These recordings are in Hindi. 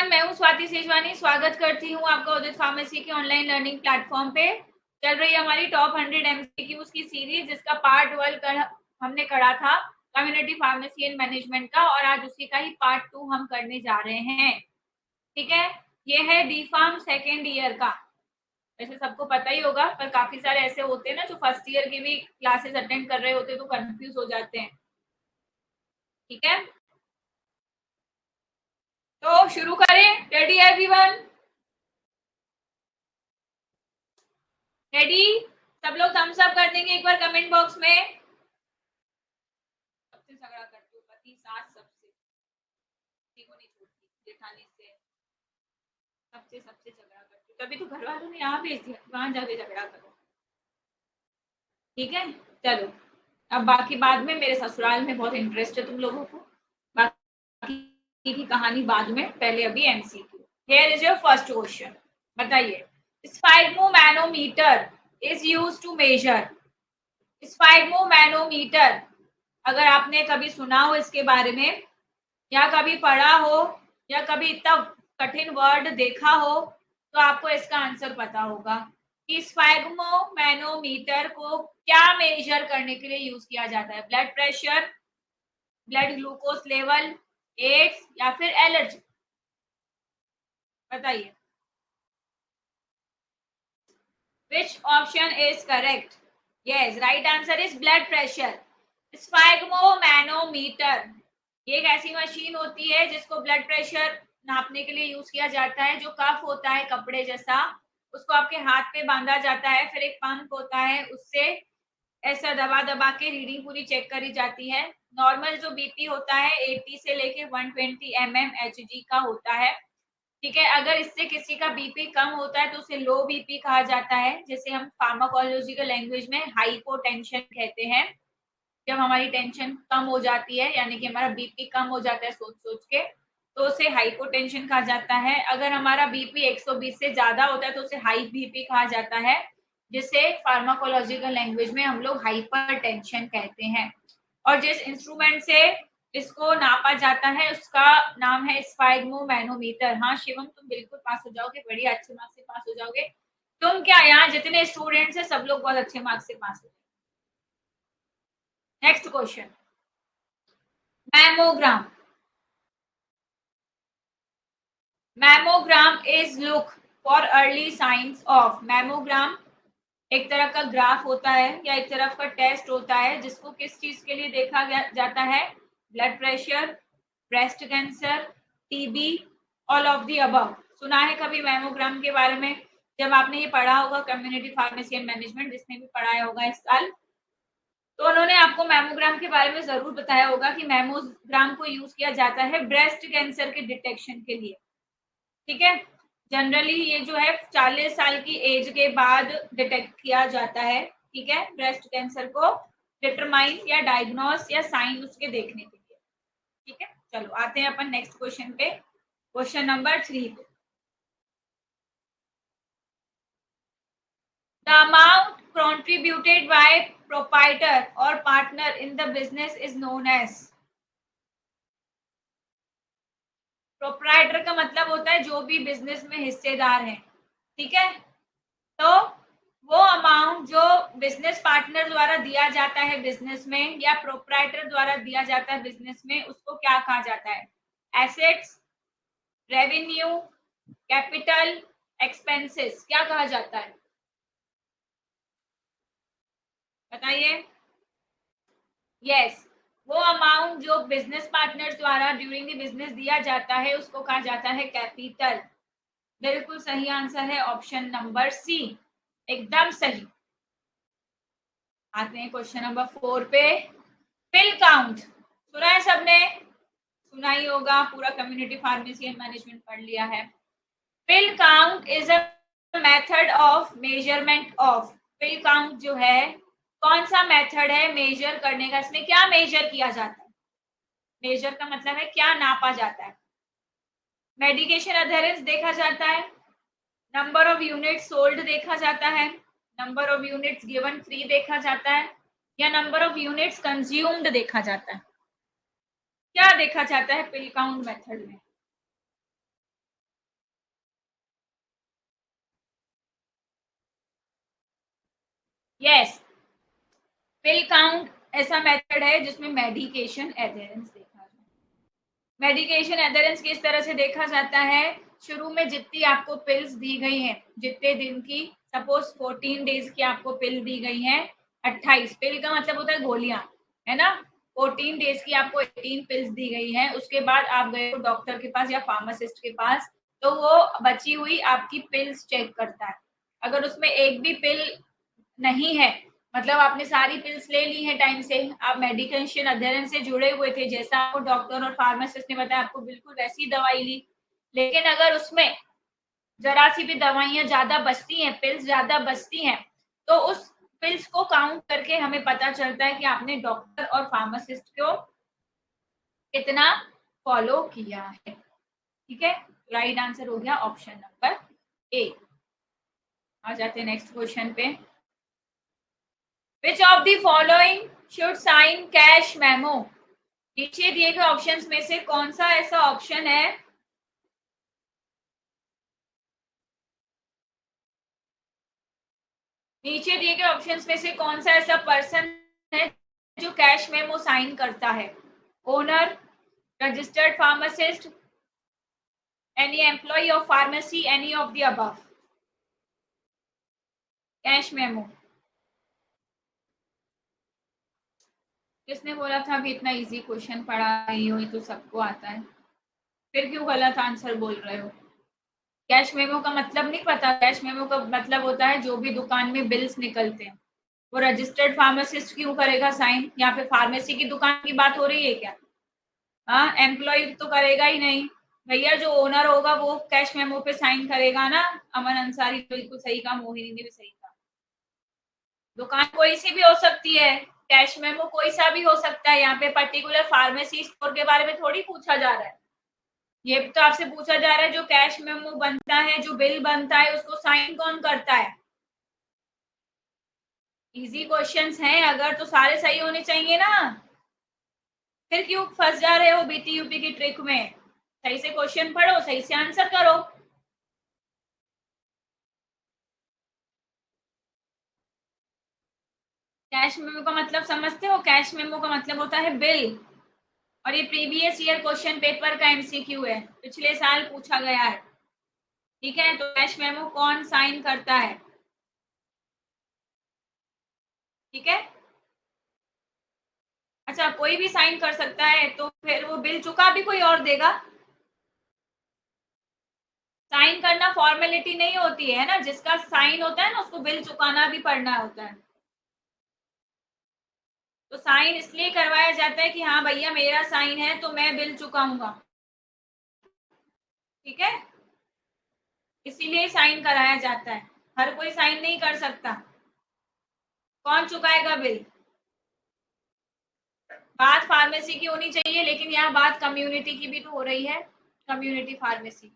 एवरीवन, मैं हूं स्वाति सेजवानी। स्वागत करती हूं आपका उदित फार्मेसी के ऑनलाइन लर्निंग प्लेटफॉर्म पे। चल रही है हमारी टॉप 100 एमसीक्यूज की सीरीज, जिसका पार्ट 1 हमने करा था कम्युनिटी फार्मेसी एंड मैनेजमेंट का, और आज उसी का ही पार्ट 2 हम करने जा रहे हैं। ठीक है, ये है डी फार्म सेकेंड ईयर का। वैसे सबको पता ही होगा, पर काफी सारे ऐसे होते हैं ना जो फर्स्ट ईयर की भी क्लासेस अटेंड कर रहे होते हैं तो कंफ्यूज हो जाते हैं। ठीक है, तो शुरू करें। Ready everyone? रेडी? सब लोग थम्स अप कर देंगे एक बार कमेंट बॉक्स में। सबसे झगड़ा करती हूँ, पति सास सबसे, किसी को नहीं छोड़ती, जेठानी से सबसे सबसे झगड़ा करती हूँ। तभी तो घर वालों ने यहाँ भेज दिया, वहां जाके झगड़ा करो। ठीक है, चलो अब बाकी बाद में। मेरे ससुराल में बहुत इंटरेस्ट है तुम लोगों को, बाकी की कहानी बाद में, पहले अभी MCQ. Here is your first question. बताइए, sphygmomanometer is used to measure. Sphygmomanometer, अगर आपने कभी सुना हो इसके बारे में, या कभी पढ़ा हो, या कभी इतना कठिन वर्ड देखा हो, तो आपको इसका आंसर पता होगा कि स्फाइग्मोमैनोमीटर को क्या मेजर करने के लिए यूज किया जाता है। Blood pressure, blood glucose level, AIDS, या फिर एलर्जी? बताइए, which option is correct? Yes, right answer is blood pressure. स्फाइग्मोमैनोमीटर ये एक ऐसी मशीन होती है जिसको ब्लड प्रेशर नापने के लिए यूज किया जाता है। जो कफ होता है कपड़े जैसा, उसको आपके हाथ पे बांधा जाता है, फिर एक पंप होता है, उससे ऐसा दबा दबा के रीडिंग पूरी चेक करी जाती है। नॉर्मल जो बीपी होता है 80 से लेके 120 mmHg का होता है। ठीक है, अगर इससे किसी का बीपी कम होता है तो उसे लो बीपी कहा जाता है, जिसे हम फार्माकोलॉजिकल लैंग्वेज में हाइपोटेंशन कहते हैं। जब हमारी टेंशन कम हो जाती है, यानी कि हमारा बीपी कम हो जाता है सोच सोच के, तो उसे हाइपोटेंशन कहा जाता है। अगर हमारा बीपी 120 से ज्यादा होता है तो उसे हाई बीपी कहा जाता है, जिसे फार्माकोलॉजिकल लैंग्वेज में हम लोग हाइपरटेंशन कहते हैं। और जिस इंस्ट्रूमेंट से इसको नापा जाता है उसका नाम है स्फाइग्मोमैनोमीटर। हाँ शिवम, तुम बिल्कुल पास हो जाओगे, बढ़िया अच्छे मार्क्स से पास हो जाओगे। तुम क्या, यहाँ जितने स्टूडेंट्स हैं सब लोग बहुत अच्छे मार्क्स से पास हो। Next question, mammogram. Mammogram is look for early signs of. Mammogram एक तरह का ग्राफ होता है या एक तरफ का टेस्ट होता है, जिसको किस चीज के लिए देखा जाता है? Blood pressure, breast cancer, TB, all of the above. सुना है कभी मैमोग्राम के बारे में? जब आपने ये पढ़ा होगा कम्युनिटी फार्मेसी एंड मैनेजमेंट, जिसने भी पढ़ाया होगा इस साल, तो उन्होंने आपको मैमोग्राम के बारे में जरूर बताया होगा कि मैमोग्राम को यूज किया जाता है ब्रेस्ट कैंसर के डिटेक्शन के लिए। ठीक है, जनरली ये जो है 40 साल की एज के बाद डिटेक्ट किया जाता है। ठीक है, ब्रेस्ट कैंसर को डिटरमाइन या डायग्नोस या साइन उसके देखने के लिए। ठीक है, चलो आते हैं अपन नेक्स्ट क्वेश्चन पे, क्वेश्चन नंबर 3 पे। The amount contributed by proprietor or partner in the business is known as। Proprietor का मतलब होता है जो भी बिजनेस में हिस्सेदार है। ठीक है, तो वो अमाउंट जो बिजनेस पार्टनर द्वारा दिया जाता है बिजनेस में, या प्रोप्राइटर द्वारा दिया जाता है बिजनेस में, उसको क्या कहा जाता है? एसेट्स, रेवेन्यू, कैपिटल, एक्सपेंसेस, क्या कहा जाता है? बताइए। यस, वो अमाउंट जो बिजनेस पार्टनर्स द्वारा ड्यूरिंग द बिजनेस दिया जाता है उसको कहा जाता है कैपिटल। बिल्कुल सही आंसर है ऑप्शन नंबर सी, एकदम सही। आते हैं क्वेश्चन नंबर 4 पे। पिल काउंट सुना है सबने? सुना ही होगा, पूरा कम्युनिटी फार्मेसी एंड मैनेजमेंट पढ़ लिया है। Pill count is a method of measurement of. Pill count जो है कौन सा मेथड है मेजर करने का? इसमें क्या मेजर किया जाता है? मेजर का मतलब है क्या नापा जाता है। मेडिकेशन अधेरेंस देखा जाता है, नंबर ऑफ यूनिट सोल्ड देखा जाता है, number of units given free देखा जाता है, या नंबर ऑफ यूनिट्स कंज्यूम्ड देखा जाता है? क्या देखा जाता है पिल काउंट मेथड में? यस, पिल काउंट ऐसा मेथड है जिसमें मेडिकेशन एडहेरेंस देखा जाए। मेडिकेशन एडहेरेंस किस तरह से देखा जाता है, शुरू में जितनी आपको पिल्स दी गई हैं, जितने दिन की, सपोज 14 डेज की आपको पिल दी गई है, 28 पिल का मतलब होता है गोलियां, है ना, 14 डेज की आपको 18 पिल्स दी गई है, उसके बाद आप गए हो डॉक्टर के पास या फार्मासिस्ट के पास, तो वो बची हुई आपकी पिल्स चेक करता है। अगर उसमें एक भी पिल नहीं है, मतलब आपने सारी पिल्स ले ली है टाइम से, आप मेडिकेशन अध्ययन से जुड़े हुए थे, जैसा आपको डॉक्टर और फार्मासिस्ट ने बताया आपको बिल्कुल वैसी दवाई ली, लेकिन अगर उसमें जरा सी भी दवाइयां ज्यादा बचती हैं, पिल्स ज्यादा बचती हैं, तो उस पिल्स को काउंट करके हमें पता चलता है कि आपने डॉक्टर और फार्मासिस्ट को कितना फॉलो किया है। ठीक है, राइट आंसर हो गया ऑप्शन नंबर ए। आ जाते हैं नेक्स्ट क्वेश्चन पे। Which of the following should sign cash memo? नीचे दिए गए ऑप्शंस में से कौन सा ऐसा ऑप्शन है नीचे दिए गए ऑप्शंस में से कौन सा ऐसा पर्सन है जो कैश मेमो साइन करता है? Owner, registered pharmacist, any employ of pharmacy, any of the above. Cash memo किसने बोला था अभी इतना इजी क्वेश्चन पढ़ा रही हो, ये तो सबको आता है, फिर क्यों गलत आंसर बोल रहे हो? कैश मेमो का मतलब नहीं पता? कैश मेमो का मतलब होता है जो भी दुकान में बिल्स निकलते हैं वो रजिस्टर्ड फार्मासिस्ट क्यों करेगा साइन? यहाँ पे फार्मेसी की दुकान की बात हो रही है क्या? हाँ, एम्प्लॉय तो करेगा ही नहीं भैया, जो ओनर होगा वो कैश मेमो पे साइन करेगा ना। अमन अंसारी बिल्कुल सही कहा, मोहिनी ने भी सही कहा। दुकान कोई सी भी हो सकती है, कैश मेमो कोई सा भी हो सकता है, यहाँ पे पर्टिकुलर फार्मेसी स्टोर के बारे में थोड़ी पूछा जा रहा है। ये तो आपसे पूछा जा रहा है जो कैश मेमो बनता है, जो बिल बनता है, उसको साइन कौन करता है? इजी क्वेश्चंस हैं, अगर तो सारे सही होने चाहिए ना, फिर क्यों फंस जा रहे हो बीटी यूपी की ट्रिक में? सही से क्वेश्चन पढ़ो, सही से आंसर करो। कैश मेमो का मतलब समझते हो? कैश मेमो का मतलब होता है बिल, और ये प्रीवियस ईयर क्वेश्चन पेपर का एमसीक्यू है, पिछले साल पूछा गया है। ठीक है, तो कैश मेमो कौन साइन करता है? ठीक है, अच्छा कोई भी साइन कर सकता है, तो फिर वो बिल चुका भी कोई और देगा? साइन करना फॉर्मेलिटी नहीं होती है ना, जिसका साइन होता है ना उसको बिल चुकाना भी पड़ना होता है। तो साइन इसलिए करवाया जाता है कि हाँ भैया मेरा साइन है तो मैं बिल चुकाऊंगा। ठीक है, इसीलिए साइन कराया जाता है, हर कोई साइन नहीं कर सकता। कौन चुकाएगा बिल? बात फार्मेसी की होनी चाहिए, लेकिन यहाँ बात कम्युनिटी की भी तो हो रही है, कम्युनिटी फार्मेसी।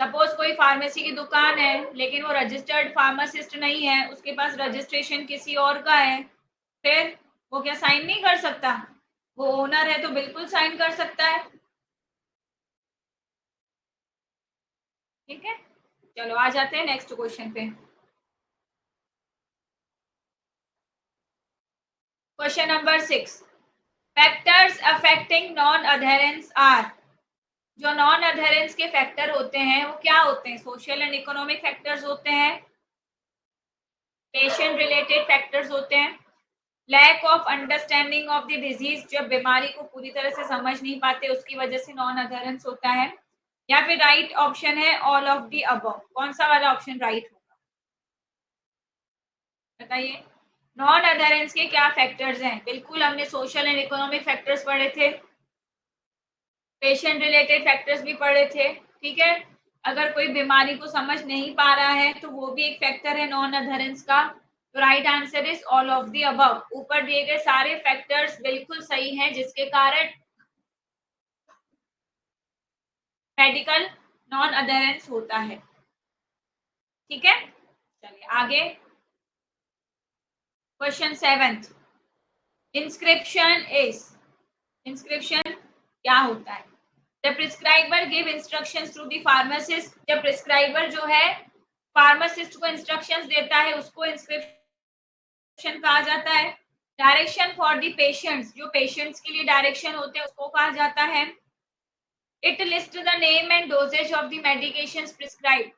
सपोज कोई फार्मेसी की दुकान है लेकिन वो रजिस्टर्ड फार्मासिस्ट नहीं है, उसके पास रजिस्ट्रेशन किसी और का है, फिर वो क्या साइन नहीं कर सकता? वो ओनर है तो बिल्कुल साइन कर सकता है। ठीक है, चलो आ जाते हैं नेक्स्ट क्वेश्चन पे। Question number 6, factors affecting non adherence are. जो नॉन अधेरेंस के फैक्टर होते हैं वो क्या होते हैं? सोशल एंड इकोनॉमिक फैक्टर्स होते हैं, पेशेंट रिलेटेड फैक्टर्स होते हैं, lack of understanding of the disease, जब बीमारी को पूरी तरह से समझ नहीं पाते उसकी वजह से नॉन अधेरेंस होता है, या फिर राइट ऑप्शन है ऑल ऑफ द अबव। कौन सा वाला ऑप्शन राइट होगा बताइए? नॉन अधेरेंस के क्या फैक्टर्स हैं? बिल्कुल हमने सोशल एंड इकोनॉमिक फैक्टर्स पढ़े थे, पेशेंट रिलेटेड फैक्टर्स भी पढ़े थे। ठीक है, अगर कोई बीमारी को समझ नहीं पा रहा है तो वो भी एक फैक्टर है नॉन अधेरेंस का। तो right answer is all of the above. ऊपर दिए गए सारे फैक्टर्स बिल्कुल सही हैं जिसके कारण मेडिकल नॉन अधेरेंस होता है। ठीक है, चलिए आगे। क्वेश्चन 7, इंस्क्रिप्शन इज, इंस्क्रिप्शन क्या होता है? The prescriber give instructions to the pharmacist. जब प्रिस्क्राइबर जो है फार्मासिस्ट को इंस्ट्रक्शंस देता है उसको इंस्क्रिप्शन कहा जाता है। डायरेक्शन फॉर द पेशेंट्स, जो पेशेंट्स के लिए डायरेक्शन होते हैं उसको कहा जाता है। It list the name and dosages of the medications prescribe,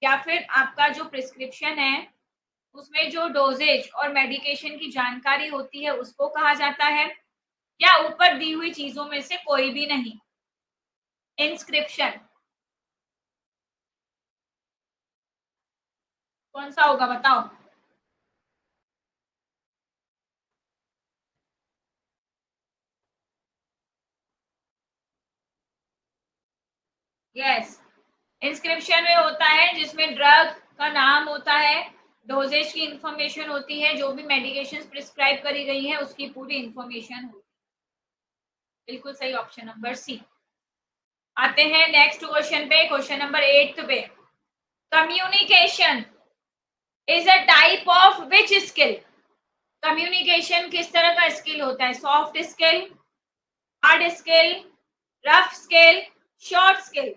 या फिर आपका जो प्रिस्क्रिप्शन है उसमें जो डोजेज और मेडिकेशन की जानकारी होती है उसको कहा जाता है, या ऊपर दी हुई चीजों में से कोई भी नहीं। इंस्क्रिप्शन कौन सा होगा बताओ? यस, इंस्क्रिप्शन में होता है जिसमें ड्रग का नाम होता है, डोजेज की इंफॉर्मेशन होती है, जो भी मेडिकेशन प्रिस्क्राइब करी गई है उसकी पूरी इंफॉर्मेशन होती है। बिल्कुल सही, ऑप्शन नंबर सी। आते हैं नेक्स्ट क्वेश्चन पे, क्वेश्चन नंबर 8 पे। Communication is a type of which skill? Communication किस तरह का स्किल होता है? Soft skill, hard skill, rough skill, short skill?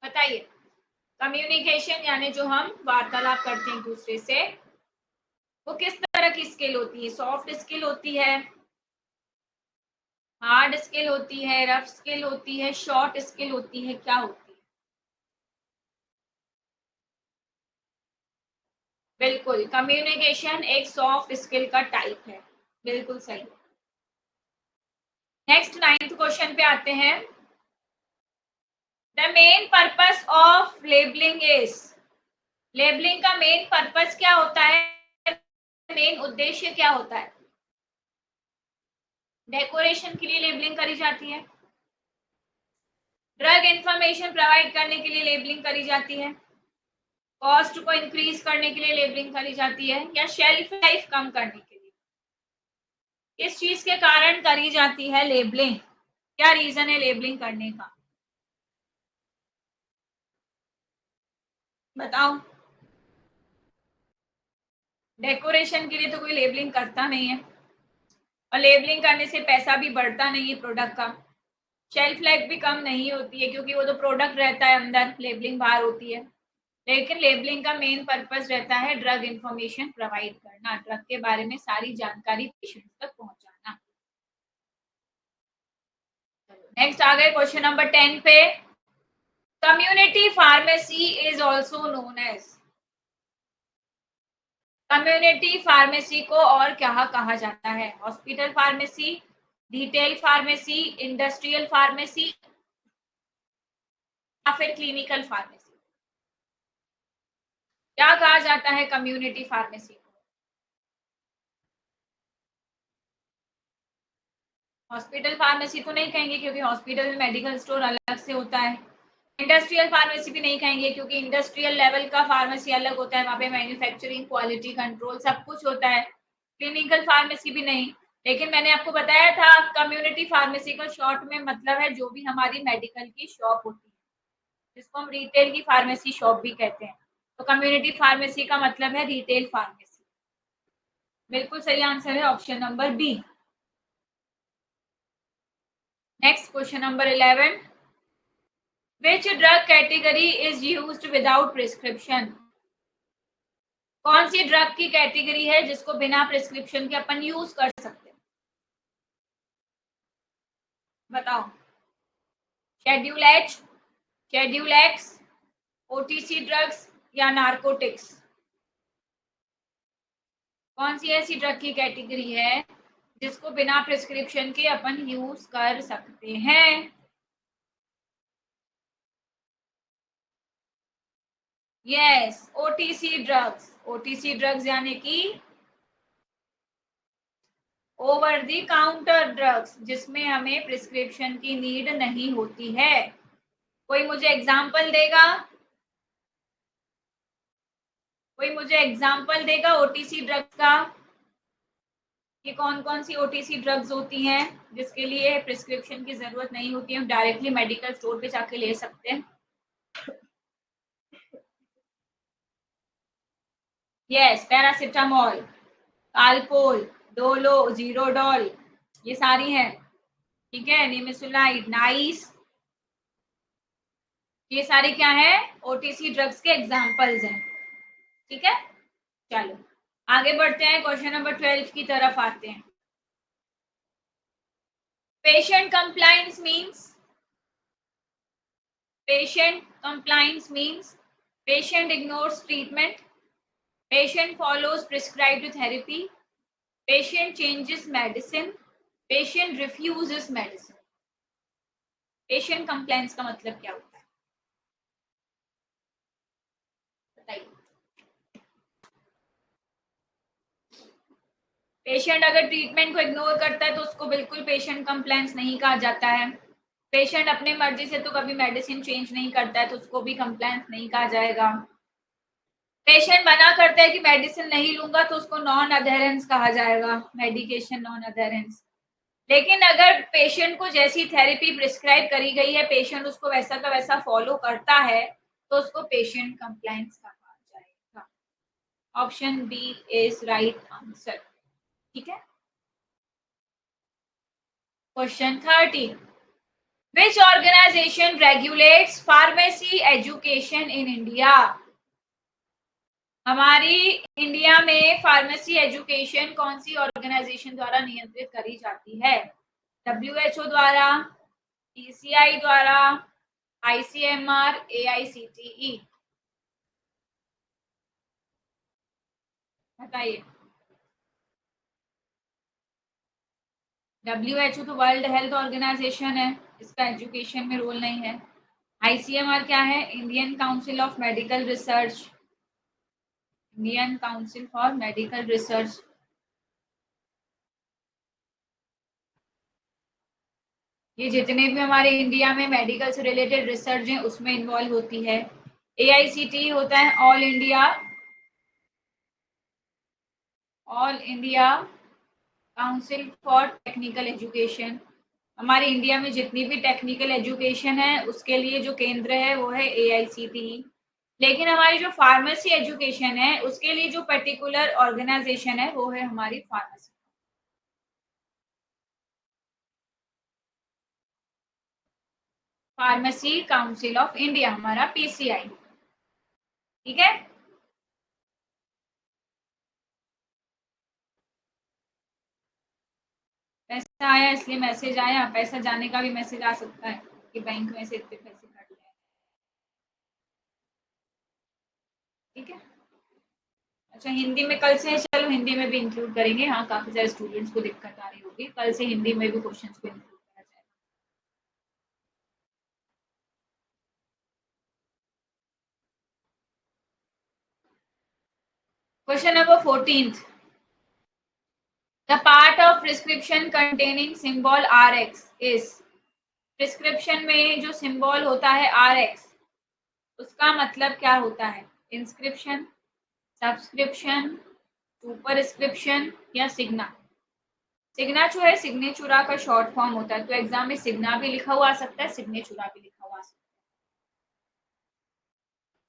बताइए। कम्युनिकेशन यानी जो हम वार्तालाप करते हैं एक दूसरे से, वो किस तरह की स्किल होती है? सॉफ्ट स्किल होती है, हार्ड स्किल होती है, रफ स्किल होती है, शॉर्ट स्किल होती है, क्या होती है? बिल्कुल, कम्युनिकेशन एक सॉफ्ट स्किल का टाइप है। बिल्कुल सही। नेक्स्ट 9th क्वेश्चन पे आते हैं। The main purpose of labelling is, labelling का मेन पर्पस क्या होता है? मेन उद्देश्य क्या होता है? डेकोरेशन के लिए लेबलिंग करी जाती है, ड्रग इंफॉर्मेशन प्रोवाइड करने के लिए लेबलिंग करी जाती है, कॉस्ट को इंक्रीज करने के लिए लेबलिंग करी जाती है, या शेल्फ लाइफ कम करने के लिए? किस चीज के कारण करी जाती है लेबलिंग? क्या रीजन है लेबलिंग करने का? बताओ। डेकोरेशन के लिए तो कोई लेबलिंग करता नहीं है, और लेबलिंग करने से पैसा भी बढ़ता नहीं है प्रोडक्ट का, शेल्फ लाइफ भी कम नहीं होती है क्योंकि वो तो प्रोडक्ट रहता है अंदर, लेबलिंग बाहर होती है। लेकिन लेबलिंग का मेन पर्पस रहता है ड्रग इंफॉर्मेशन प्रोवाइड करना, ड्रग के बारे में सारी जानकारी पेशेंट तक पहुंचाना। नेक्स्ट आ गए क्वेश्चन नंबर 10 पे। Community pharmacy is also known as, community pharmacy को और क्या कहा जाता है? Hospital pharmacy, retail pharmacy, industrial pharmacy, या फिर क्लिनिकल फार्मेसी? क्या कहा जाता है कम्युनिटी फार्मेसी को? हॉस्पिटल फार्मेसी तो नहीं कहेंगे क्योंकि हॉस्पिटल में मेडिकल स्टोर अलग से होता है। इंडस्ट्रियल फार्मेसी भी नहीं कहेंगे क्योंकि इंडस्ट्रियल लेवल का फार्मेसी अलग होता है, वहाँ पे मैन्युफैक्चरिंग, क्वालिटी कंट्रोल सब कुछ होता है। क्लिनिकल फार्मेसी भी नहीं। लेकिन मैंने आपको बताया था कम्युनिटी फार्मेसी का शॉर्ट में मतलब है जो भी हमारी मेडिकल की शॉप होती है, जिसको हम रिटेल की फार्मेसी शॉप भी कहते हैं। तो कम्युनिटी फार्मेसी का मतलब है रिटेल फार्मेसी। बिल्कुल सही आंसर है option number B. Next question number 11। Which drug category is used without prescription? कौन सी ड्रग की कैटेगरी है जिसको बिना प्रिस्क्रिप्शन के अपन यूज कर सकते हैं? बताओ। Schedule H, schedule x, OTC drugs, या नार्कोटिक्स? कौन सी ऐसी ड्रग की कैटेगरी है जिसको बिना प्रिस्क्रिप्शन के अपन यूज कर सकते हैं? Yes, OTC drugs. OTC drugs यानी कि ओवर दी काउंटर ड्रग्स, जिसमें हमें प्रिस्क्रिप्शन की नीड नहीं होती है। कोई मुझे एग्जांपल देगा? कोई मुझे एग्जांपल देगा ओटीसी ड्रग्स का? कि कौन कौन सी ओटीसी ड्रग्स होती हैं जिसके लिए प्रिस्क्रिप्शन की जरूरत नहीं होती है, हम डायरेक्टली मेडिकल स्टोर पे जाके ले सकते हैं? Yes, paracetamol, Calpol, Dolo, Zerodol, ये सारी हैं। ठीक है, निमेसुलाइड, नाइस, ये सारे क्या है, ओटीसी ड्रग्स के एग्जांपल्स हैं। ठीक है, चलो आगे बढ़ते हैं, क्वेश्चन नंबर 12 की तरफ आते हैं। Patient compliance means, patient compliance means patient ignores treatment, patient follows prescribed therapy, patient changes medicine, patient refuses medicine। patient compliance का मतलब क्या होता है बताइए। पेशेंट अगर ट्रीटमेंट को इग्नोर करता है तो उसको बिल्कुल पेशेंट कंप्लायंस नहीं कहा जाता है। पेशेंट अपने मर्जी से तो कभी मेडिसिन चेंज नहीं करता है तो उसको भी कंप्लायंस नहीं कहा जाएगा। पेशेंट मना करता है कि मेडिसिन नहीं लूंगा तो उसको नॉन अधेरेंस कहा जाएगा, मेडिकेशन नॉन अधेरेंस। लेकिन अगर पेशेंट को जैसी थेरेपी प्रिस्क्राइब करी गई है, पेशेंट उसको वैसा का वैसा फॉलो करता है तो उसको पेशेंट कंप्लायंस कहा जाएगा। Option B is right answer. ठीक है, question 13, which organization regulates pharmacy education in India. हमारी इंडिया में फार्मेसी एजुकेशन कौन सी ऑर्गेनाइजेशन द्वारा नियंत्रित करी जाती है। WHO द्वारा, ECI द्वारा, ICMR, AICTE, बताइए। WHO तो वर्ल्ड हेल्थ ऑर्गेनाइजेशन है, इसका एजुकेशन में रोल नहीं है। ICMR क्या है, Indian council of medical research, Indian council for medical research. ये जितने भी हमारे इंडिया में मेडिकल से रिलेटेड रिसर्च है उसमें इन्वॉल्व होती है। AICTE होता है all India council for technical education. हमारे इंडिया में जितनी भी टेक्निकल एजुकेशन है उसके लिए जो केंद्र है वो है AICTE। लेकिन हमारी जो फार्मेसी एजुकेशन है उसके लिए जो पर्टिकुलर ऑर्गेनाइजेशन है वो है हमारी फार्मेसी काउंसिल ऑफ इंडिया, हमारा PCI। ठीक है, पैसा आया इसलिए मैसेज आया, पैसा जाने का भी मैसेज आ सकता है कि बैंक में से इतने पैसे कट गए। ठीक है, अच्छा हिंदी में कल से है, चलो हिंदी में भी इंक्लूड करेंगे। हाँ, काफी सारे स्टूडेंट्स को दिक्कत आ रही होगी, कल से हिंदी में भी क्वेश्चंस को इंक्लूड करा जाएगा। Question number 14, the part of prescription containing symbol RX is. Prescription में जो सिंबल होता है RX उसका मतलब क्या होता है, इंस्क्रिप्शन, सब्सक्रिप्शन, सुपरस्क्रिप्शन या सिग्ना। सिग्ना जो है सिग्नेचुरा का शॉर्ट फॉर्म होता है, तो एग्जाम में सिग्ना भी लिखा हुआ आ सकता है, सिग्नेचुरा भी लिखा हुआ आ सकता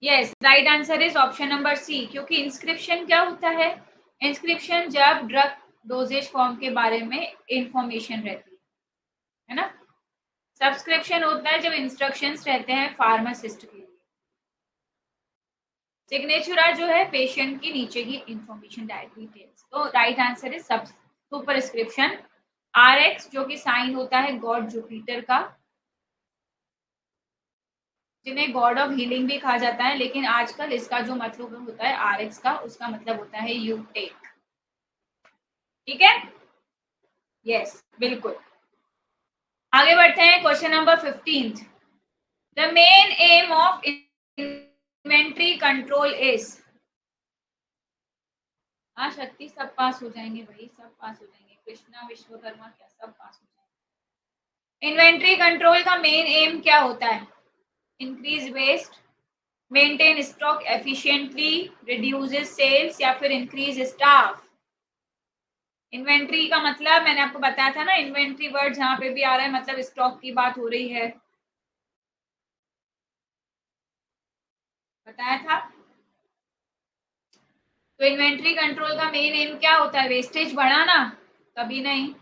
है। Yes, right answer is option number C, क्योंकि इंस्क्रिप्शन क्या होता है, इंस्क्रिप्शन जब ड्रग डोजेज फॉर्म के बारे में इंफॉर्मेशन रहती है ना। सब्सक्रिप्शन होता है जब इंस्ट्रक्शंस रहते हैं फार्मासिस्ट के लिए। सिग्नेचुरा जो है पेशेंट की नीचे की इंफॉर्मेशन डिटेल्स। तो राइट आंसर इज सब सुपरस्क्रिप्शन। RX जो कि साइन होता है गॉड जुपिटर का, जिन्हें गॉड ऑफ हीलिंग भी कहा जाता है, लेकिन आजकल इसका जो मतलब होता है RX का, उसका मतलब होता है यू टेक। ठीक है, यस बिल्कुल। आगे बढ़ते हैं, question number 15, the main M of inventory control is. हाँ शक्ति, सब पास हो जाएंगे भाई, सब पास हो जाएंगे, कृष्णा विश्वकर्मा क्या सब पास हो जाएंगे। इन्वेंट्री कंट्रोल का मेन एम क्या होता है, increase waste, maintain stock efficiently, reduces sales या फिर इंक्रीज स्टाफ। इन्वेंट्री का मतलब मैंने आपको बताया था ना, इन्वेंट्री वर्ड जहां पे भी आ रहा है मतलब स्टॉक की बात हो रही है, बताया था। तो इन्वेंट्री कंट्रोल का मेन एम क्या होता है, वेस्टेज बढ़ाना, कभी नहीं।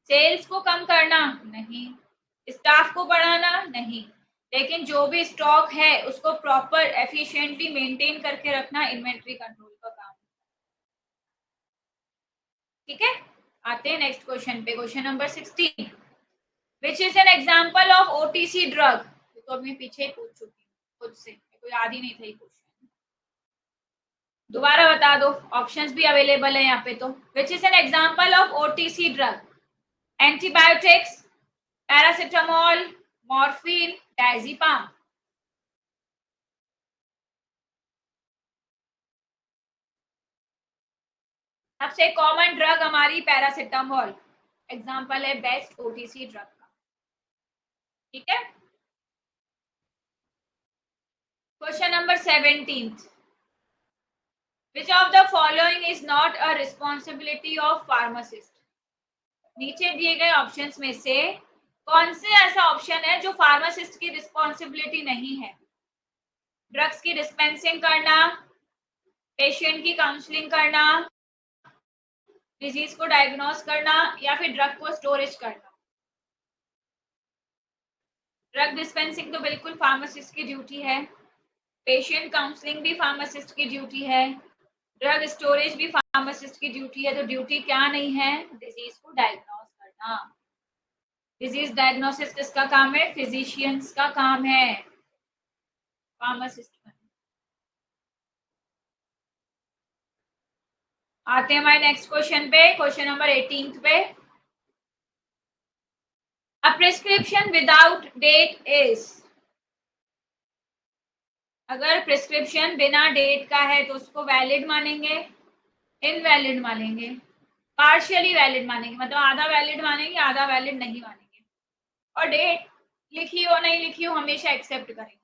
सेल्स को कम करना नहीं, स्टाफ को बढ़ाना नहीं, लेकिन जो भी स्टॉक है उसको प्रॉपर एफिशिएंटली मेंटेन करके रखना इन्वेंट्री कंट्रोल का काम। ठीक है, आते हैं नेक्स्ट क्वेश्चन पे। Question number 16, which is an example of OTC drug. तो अब मैं पीछे ही पूछ चुकी हूँ खुद से, कोई याद ही नहीं था ये क्वेश्चन, दोबारा बता दो। ऑप्शंस भी अवेलेबल है यहाँ पे। तो which is an example of OTC drug, antibiotics, paracetamol, morphine, diazepam. सबसे कॉमन ड्रग हमारी पैरासिटामोल एग्जांपल है बेस्ट ओटीसी ड्रग का। ठीक है, question number 17, which of the following is not a responsibility of pharmacist। नीचे दिए गए ऑप्शंस में से कौन से ऐसा ऑप्शन है जो फार्मासिस्ट की रिस्पॉन्सिबिलिटी नहीं है? ड्रग्स की डिस्पेंसिंग करना, पेशेंट की काउंसलिंग करना, डिजीज को डायग्नोस करना, या फिर ड्रग को स्टोरेज करना। ड्रग डिस्पेंसिंग तो बिल्कुल फार्मासिस्ट की ड्यूटी है, पेशेंट काउंसलिंग भी फार्मासिस्ट की ड्यूटी है, ड्रग स्टोरेज भी फार्मासिस्ट की ड्यूटी है। तो ड्यूटी क्या नहीं है? डिजीज को डायग्नोस करना। डिजीज डायग्नोसिस किसका काम है? फिजिशियंस का काम है, फार्मासिस्ट का। आते हैं हमारे नेक्स्ट क्वेश्चन पे, क्वेश्चन नंबर 18 पे। A prescription without date is. अगर प्रिस्क्रिप्शन बिना डेट का है तो उसको वैलिड मानेंगे, इनवैलिड मानेंगे, पार्शियली वैलिड मानेंगे, मतलब आधा वैलिड मानेंगे, आधा वैलिड नहीं मानेंगे, और डेट लिखी हो नहीं लिखी हो हमेशा एक्सेप्ट करेंगे।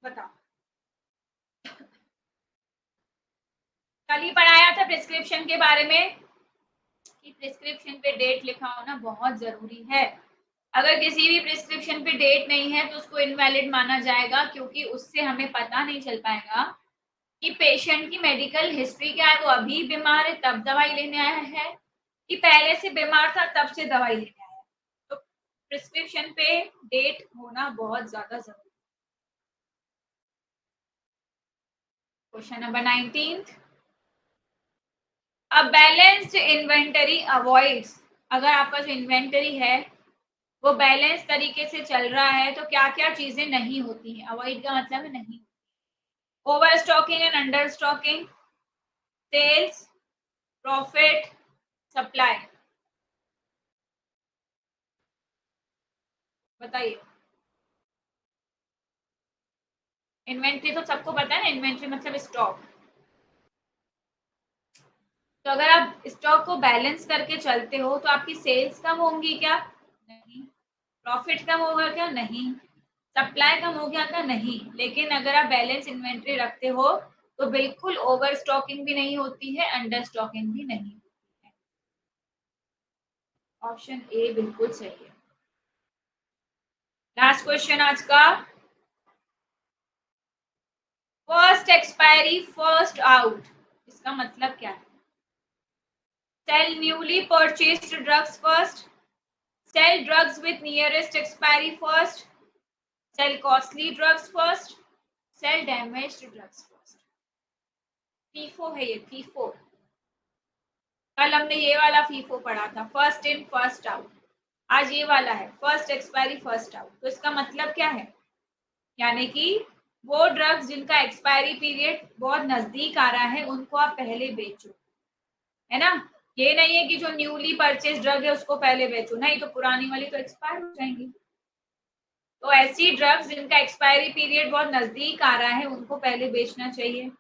बताओ, कल ही पढ़ाया था प्रिस्क्रिप्शन के बारे में कि प्रिस्क्रिप्शन पे डेट लिखा होना बहुत जरूरी है। अगर किसी भी प्रिस्क्रिप्शन पे डेट नहीं है तो उसको इनवैलिड माना जाएगा, क्योंकि उससे हमें पता नहीं चल पाएगा कि पेशेंट की मेडिकल हिस्ट्री क्या है, वो अभी बीमार है तब दवाई लेने आया है कि पहले से बीमार था तब से दवाई लेने आया है। तो प्रिस्क्रिप्शन पे डेट होना बहुत ज्यादा जरूरी। Question number 19, a balanced inventory avoids. अगर आपका जो इन्वेंटरी है वो बैलेंस तरीके से चल रहा है तो क्या क्या चीजें नहीं होती हैं? अवॉइड का मतलब है नहीं। Over stocking and under stocking, sales, profit, supply. बताइए। इन्वेंट्री तो सबको पता है ना, इन्वेंट्री मतलब स्टॉक। तो अगर आप स्टॉक को बैलेंस करके चलते हो तो आपकी सेल्स कम होंगी क्या? नहीं। प्रॉफिट कम होगा क्या? नहीं। सप्लाई कम हो गया क्या? नहीं। लेकिन अगर आप बैलेंस इन्वेंट्री रखते हो तो बिल्कुल ओवर स्टॉकिंग भी नहीं होती है, अंडर स्टॉकिंग भी नहीं होती है। ऑप्शन ए बिल्कुल सही है। लास्ट क्वेश्चन आज का, फर्स्ट एक्सपायरी फर्स्ट आउट, इसका मतलब क्या है? Sell newly purchased drugs first, sell drugs with nearest expiry first, sell costly drugs first, sell damaged drugs first. FIFO है ये, फीफो। कल हमने ये वाला फीफो पढ़ा था, फर्स्ट इन फर्स्ट आउट। आज ये वाला है फर्स्ट एक्सपायरी फर्स्ट आउट। तो इसका मतलब क्या है? यानी कि वो ड्रग्स जिनका एक्सपायरी पीरियड बहुत नजदीक आ रहा है उनको आप पहले बेचो, है ना। ये नहीं है कि जो न्यूली परचेज ड्रग है उसको पहले बेचो, नहीं तो पुरानी वाली तो एक्सपायर हो जाएंगी। तो ऐसी ड्रग्स जिनका एक्सपायरी पीरियड बहुत नजदीक आ रहा है उनको पहले बेचना चाहिए।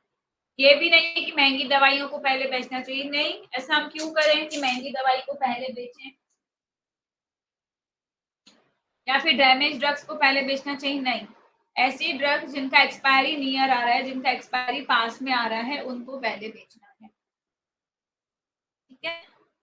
ये भी नहीं है कि महंगी दवाइयों को पहले बेचना चाहिए, नहीं। ऐसा हम क्यों करें कि महंगी दवाई को पहले बेचें, या फिर डैमेज ड्रग्स को पहले बेचना चाहिए, नहीं। ऐसी ड्रग्स जिनका एक्सपायरी नियर आ रहा है, जिनका एक्सपायरी पास में आ रहा है, उनको पहले बेचना है। ठीक है।